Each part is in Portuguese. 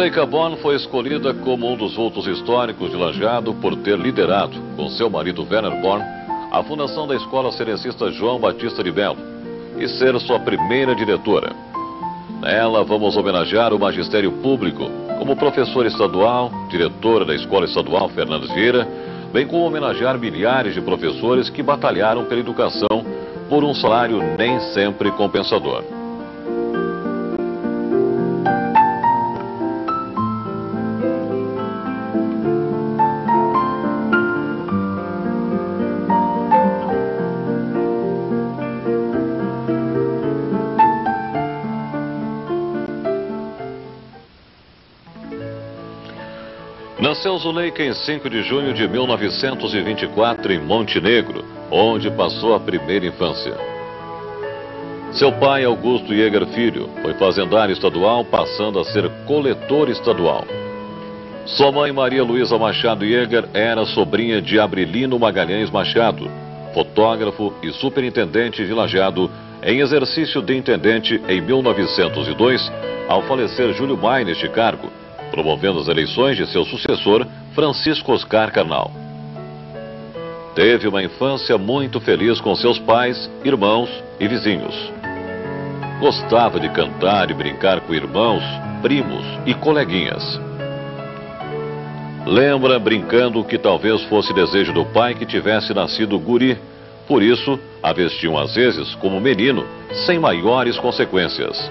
Zuleika Born foi escolhida como um dos vultos históricos de Lajeado por ter liderado, com seu marido Werner Born, a fundação da Escola Cenecista João Batista de Melo e ser sua primeira diretora. Nela vamos homenagear o magistério público, como professora estadual, diretora da Escola Estadual Fernandes Vieira, bem como homenagear milhares de professores que batalharam pela educação por um salário nem sempre compensador. Nasceu Zuleika em 5 de junho de 1924 em Montenegro, onde passou a primeira infância. Seu pai, Augusto Jäger Filho, foi fazendário estadual, passando a ser coletor estadual. Sua mãe, Maria Luísa Machado Jäger, era sobrinha de Abrilino Magalhães Machado, fotógrafo e superintendente de Lajeado, em exercício de intendente em 1902, ao falecer Júlio Maia neste cargo, promovendo as eleições de seu sucessor, Francisco Oscar Carnal. Teve uma infância muito feliz com seus pais, irmãos e vizinhos. Gostava de cantar e brincar com irmãos, primos e coleguinhas. Lembra brincando que talvez fosse desejo do pai que tivesse nascido guri, por isso a vestiam às vezes como menino, sem maiores consequências.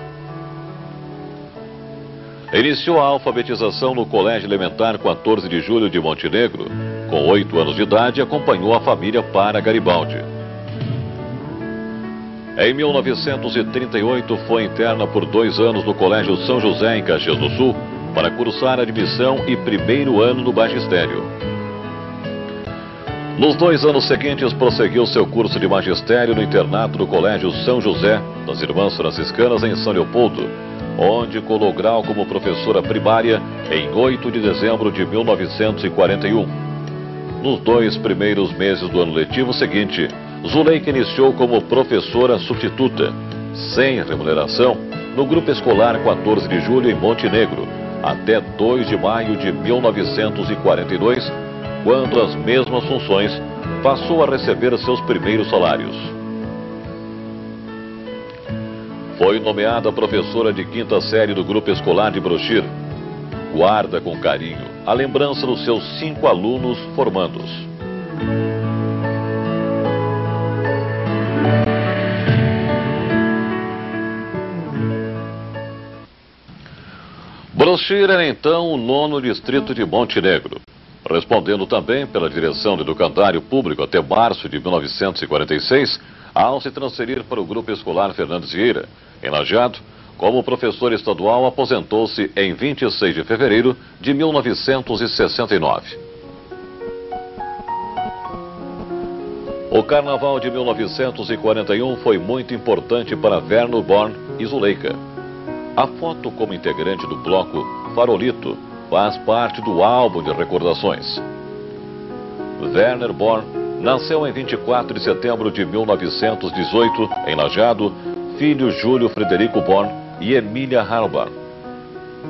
Iniciou a alfabetização no Colégio Elementar 14 de Julho de Montenegro. Com 8 anos de idade, acompanhou a família para Garibaldi. Em 1938, foi interna por 2 anos no Colégio São José, em Caxias do Sul, para cursar admissão e primeiro ano no magistério. Nos 2 anos seguintes, prosseguiu seu curso de magistério no internato do Colégio São José, das Irmãs Franciscanas, em São Leopoldo, onde colou grau como professora primária em 8 de dezembro de 1941. Nos 2 primeiros meses do ano letivo seguinte, Zuleika iniciou como professora substituta, sem remuneração, no Grupo Escolar 14 de Julho em Montenegro, até 2 de maio de 1942, quando as mesmas funções passou a receber seus primeiros salários. Foi nomeada professora de 5ª série do Grupo Escolar de Brochir. Guarda com carinho a lembrança dos seus 5 alunos formandos. Brochir era então o 9º distrito de Montenegro, respondendo também pela direção do educandário público até março de 1946, ao se transferir para o Grupo Escolar Fernandes Vieira. Em Lajeado, como professor estadual, aposentou-se em 26 de fevereiro de 1969. O Carnaval de 1941 foi muito importante para Werner Born e Zuleika. A foto como integrante do bloco Farolito faz parte do álbum de recordações. Werner Born nasceu em 24 de setembro de 1918, em Lajeado, filho Júlio Frederico Born e Emília Harbar.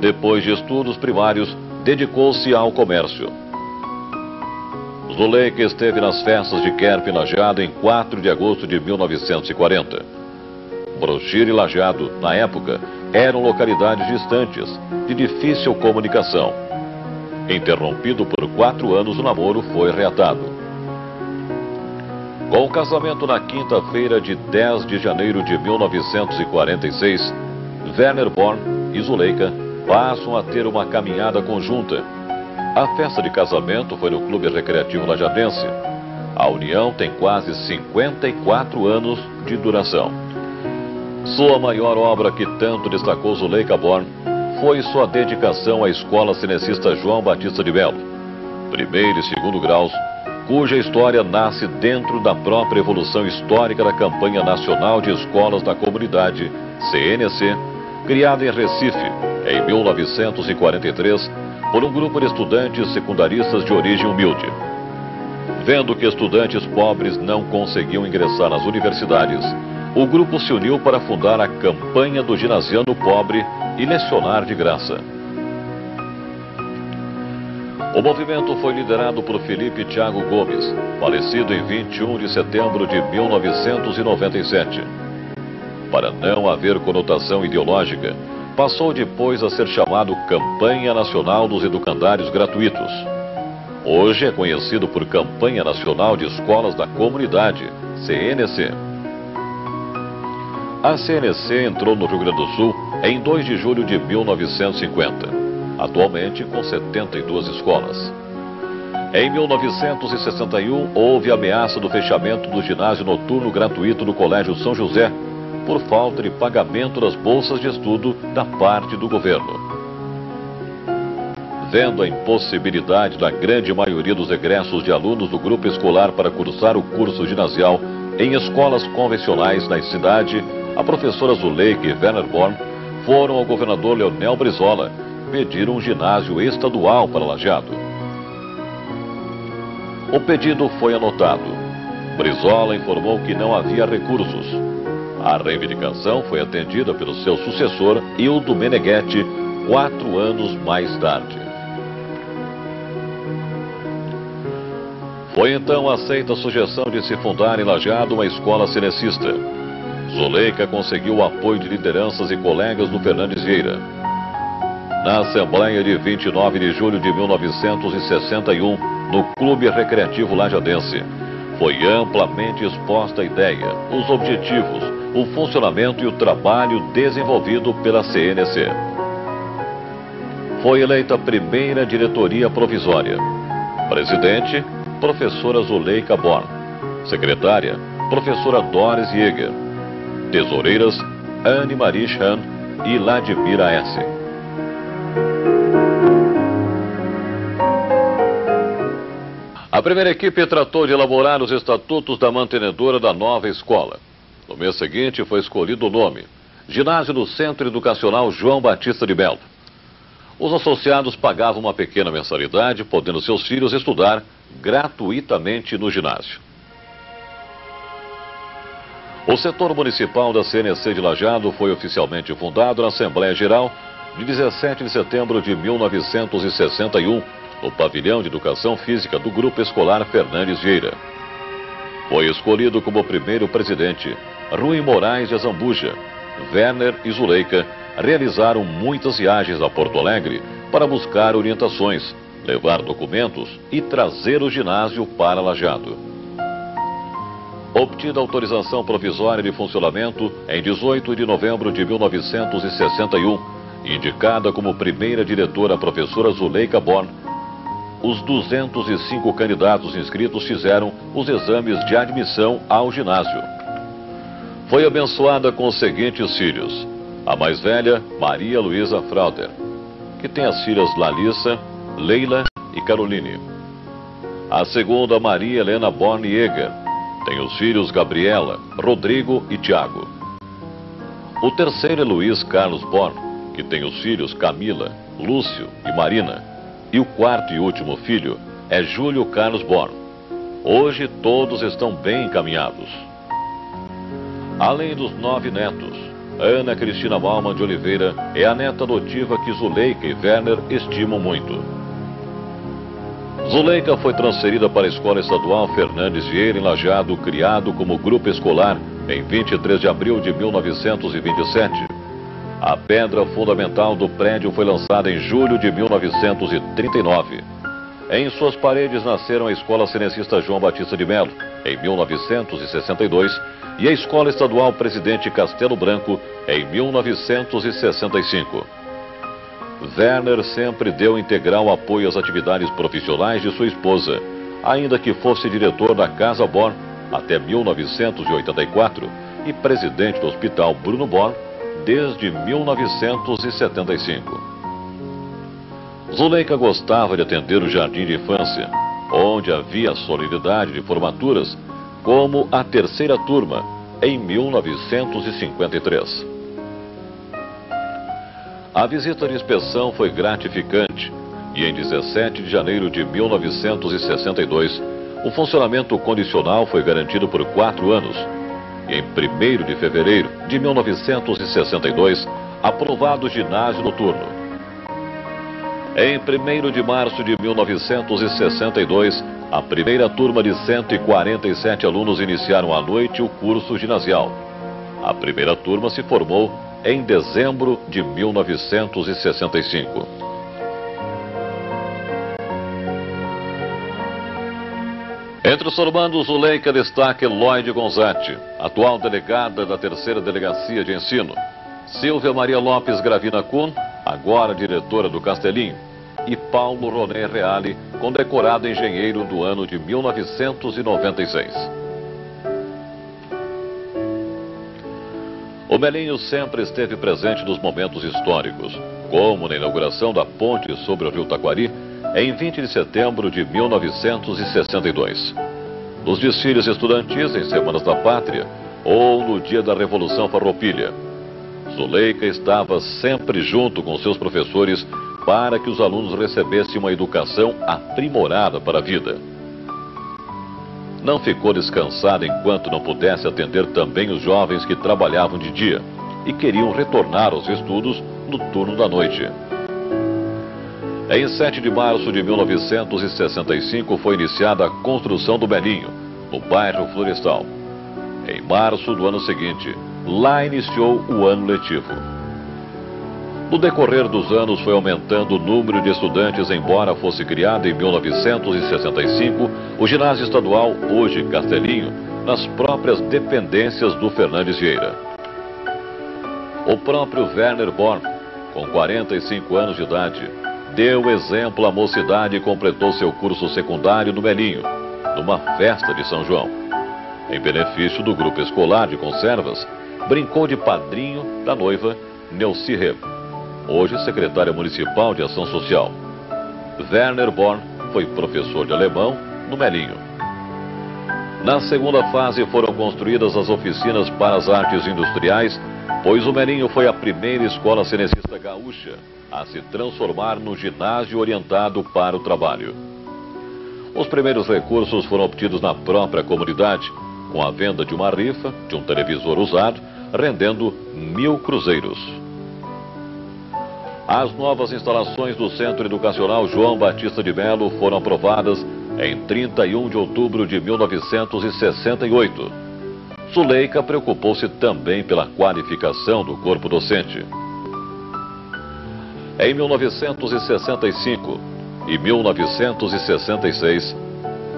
Depois de estudos primários, dedicou-se ao comércio. Zuleika esteve nas festas de Querpe, em Lajeado, em 4 de agosto de 1940. Brochir e Lajeado, na época, eram localidades distantes, de difícil comunicação. Interrompido por 4 anos, o namoro foi reatado. Com o casamento na quinta-feira de 10 de janeiro de 1946, Werner Born e Zuleika passam a ter uma caminhada conjunta. A festa de casamento foi no Clube Recreativo Lajadense. A união tem quase 54 anos de duração. Sua maior obra, que tanto destacou Zuleika Born, foi sua dedicação à Escola Cenecista João Batista de Melo, 1º e 2º graus, cuja história nasce dentro da própria evolução histórica da Campanha Nacional de Escolas da Comunidade, CNC, criada em Recife, em 1943, por um grupo de estudantes secundaristas de origem humilde. Vendo que estudantes pobres não conseguiam ingressar nas universidades, o grupo se uniu para fundar a Campanha do Ginasiano Pobre e lecionar de graça. O movimento foi liderado por Felipe Thiago Gomes, falecido em 21 de setembro de 1997. Para não haver conotação ideológica, passou depois a ser chamado Campanha Nacional dos Educandários Gratuitos. Hoje é conhecido por Campanha Nacional de Escolas da Comunidade, CNC. A CNC entrou no Rio Grande do Sul em 2 de julho de 1950, atualmente com 72 escolas. Em 1961, houve ameaça do fechamento do ginásio noturno gratuito do Colégio São José, por falta de pagamento das bolsas de estudo da parte do governo. Vendo a impossibilidade da grande maioria dos egressos de alunos do grupo escolar para cursar o curso ginasial em escolas convencionais na cidade, a professora Zuleika e Werner Born foram ao governador Leonel Brizola pedir um ginásio estadual para Lajeado. O pedido foi anotado. Brizola informou que não havia recursos. A reivindicação foi atendida pelo seu sucessor, Hildo Meneghetti, 4 anos mais tarde. Foi então aceita a sugestão de se fundar em Lajeado uma escola cenecista. Zuleika conseguiu o apoio de lideranças e colegas do Fernandes Vieira. Na Assembleia de 29 de julho de 1961, no Clube Recreativo Lajadense, foi amplamente exposta a ideia, os objetivos, o funcionamento e o trabalho desenvolvido pela CNC. Foi eleita a primeira diretoria provisória. Presidente, professora Zuleika Born. Secretária, professora Doris Jäger. Tesoureiras, Anne Marie Chan e Ladimira S. A primeira equipe tratou de elaborar os estatutos da mantenedora da nova escola. No mês seguinte foi escolhido o nome: Ginásio do Centro Educacional João Batista de Melo. Os associados pagavam uma pequena mensalidade, podendo seus filhos estudar gratuitamente no ginásio. O setor municipal da CNC de Lajeado foi oficialmente fundado na Assembleia Geral de 17 de setembro de 1961, no pavilhão de Educação Física do Grupo Escolar Fernandes Vieira. Foi escolhido como primeiro presidente Rui Moraes de Azambuja. Werner e Zuleika realizaram muitas viagens a Porto Alegre para buscar orientações, levar documentos e trazer o ginásio para Lajeado. Obtida autorização provisória de funcionamento em 18 de novembro de 1961, indicada como primeira diretora a professora Zuleika Born, os 205 candidatos inscritos fizeram os exames de admissão ao ginásio. Foi abençoada com os seguintes filhos: a mais velha, Maria Luísa Frauder, que tem as filhas Lalissa, Leila e Caroline. A segunda, Maria Helena Born Jäger, tem os filhos Gabriela, Rodrigo e Tiago. O terceiro é Luiz Carlos Born, que tem os filhos Camila, Lúcio e Marina. E o quarto e último filho é Júlio Carlos Born. Hoje todos estão bem encaminhados. Além dos 9 netos, Ana Cristina Malman de Oliveira é a neta adotiva que Zuleika e Werner estimam muito. Zuleika foi transferida para a Escola Estadual Fernandes Vieira em Lajeado, criado como grupo escolar em 23 de abril de 1927. A pedra fundamental do prédio foi lançada em julho de 1939. Em suas paredes nasceram a Escola Cenecista João Batista de Melo, em 1962, e a Escola Estadual Presidente Castelo Branco, em 1965. Werner sempre deu integral apoio às atividades profissionais de sua esposa, ainda que fosse diretor da Casa Born até 1984 e presidente do Hospital Bruno Born desde 1975. Zuleika gostava de atender o jardim de infância, onde havia solenidade de formaturas, como a terceira turma, em 1953. A visita de inspeção foi gratificante e em 17 de janeiro de 1962, o funcionamento condicional foi garantido por 4 anos. E em 1º de fevereiro de 1962, aprovado o ginásio noturno. Em 1º de março de 1962, a primeira turma de 147 alunos iniciaram à noite o curso ginasial. A primeira turma se formou em dezembro de 1965. Entre os formandos, Zuleika destaca Eloide Gonzatti, atual delegada da 3ª Delegacia de Ensino, Silvia Maria Lopes Gravina Kuhn, agora diretora do Castelinho, e Paulo Roné Reale, condecorado engenheiro do ano de 1996. O Melinho sempre esteve presente nos momentos históricos, como na inauguração da ponte sobre o rio Taquari, em 20 de setembro de 1962. Nos desfiles estudantis em Semanas da Pátria ou no dia da Revolução Farroupilha. Zuleika estava sempre junto com seus professores para que os alunos recebessem uma educação aprimorada para a vida. Não ficou descansada enquanto não pudesse atender também os jovens que trabalhavam de dia e queriam retornar aos estudos no turno da noite. Em 7 de março de 1965 foi iniciada a construção do Melinho, no bairro Florestal. Em março do ano seguinte, lá iniciou o ano letivo. No decorrer dos anos foi aumentando o número de estudantes, embora fosse criado em 1965 o ginásio estadual, hoje Castelinho, nas próprias dependências do Fernandes Vieira. O próprio Werner Born, com 45 anos de idade, deu exemplo à mocidade e completou seu curso secundário no Melinho, numa festa de São João. Em benefício do grupo escolar de conservas, brincou de padrinho da noiva Neuci Reb, hoje secretária municipal de Ação Social. Werner Born foi professor de alemão no Melinho. Na segunda fase foram construídas as oficinas para as artes industriais, pois o Melinho foi a primeira escola cenecista gaúcha a se transformar no ginásio orientado para o trabalho. Os primeiros recursos foram obtidos na própria comunidade, com a venda de uma rifa de um televisor usado, rendendo 1.000 cruzeiros. As novas instalações do Centro Educacional João Batista de Melo foram aprovadas em 31 de outubro de 1968. Zuleika preocupou-se também pela qualificação do corpo docente. Em 1965 e 1966,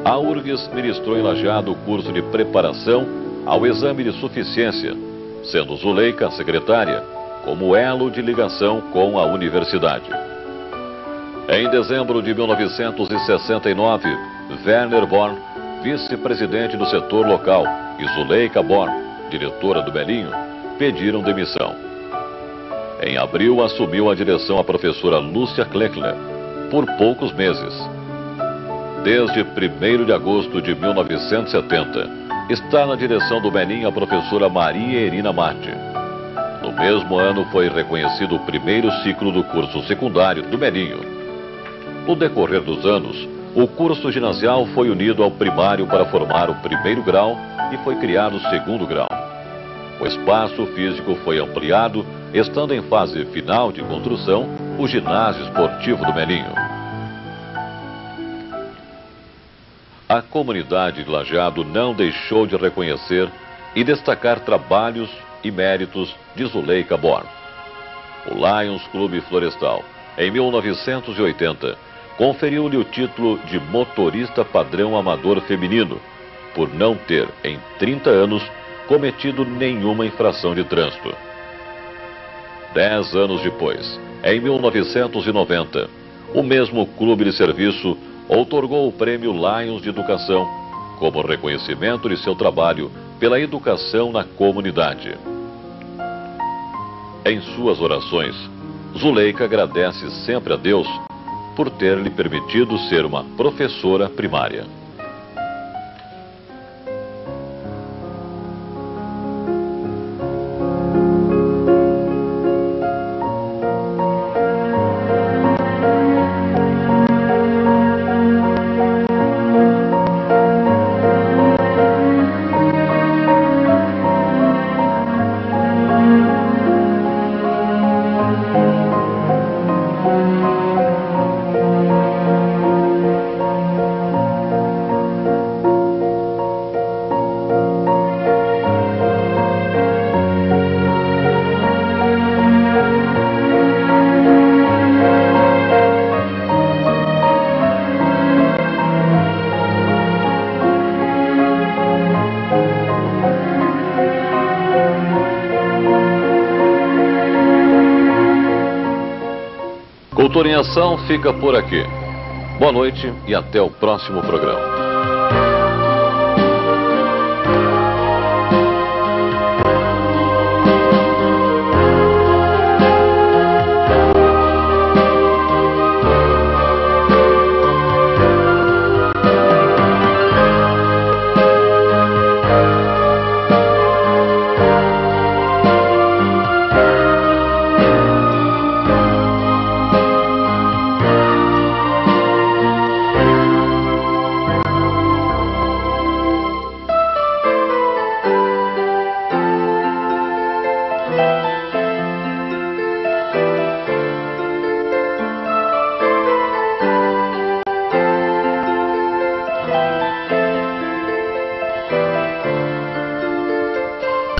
a URGS ministrou em Lajeado o curso de preparação ao exame de suficiência, sendo Zuleika a secretária, como elo de ligação com a universidade. Em dezembro de 1969, Werner Born, vice-presidente do setor local, e Zuleika Born, diretora do Melinho, pediram demissão. Em abril, assumiu a direção a professora Lúcia Kleckler, por poucos meses. Desde 1º de agosto de 1970, está na direção do Melinho a professora Maria Erina Mate. No mesmo ano foi reconhecido o primeiro ciclo do curso secundário do Melinho. No decorrer dos anos, o curso ginasial foi unido ao primário para formar o 1º grau e foi criado o 2º grau. O espaço físico foi ampliado, estando em fase final de construção o ginásio esportivo do Melinho. A comunidade de Lajeado não deixou de reconhecer e destacar trabalhos e méritos de Zuleika Born. O Lions Clube Florestal, em 1980, conferiu-lhe o título de motorista padrão amador feminino, por não ter, em 30 anos, cometido nenhuma infração de trânsito. 10 anos depois, em 1990, o mesmo clube de serviço outorgou o prêmio Lions de Educação, como reconhecimento de seu trabalho pela educação na comunidade. Em suas orações, Zuleika agradece sempre a Deus por ter lhe permitido ser uma professora primária. Cultura em Ação fica por aqui. Boa noite e até o próximo programa.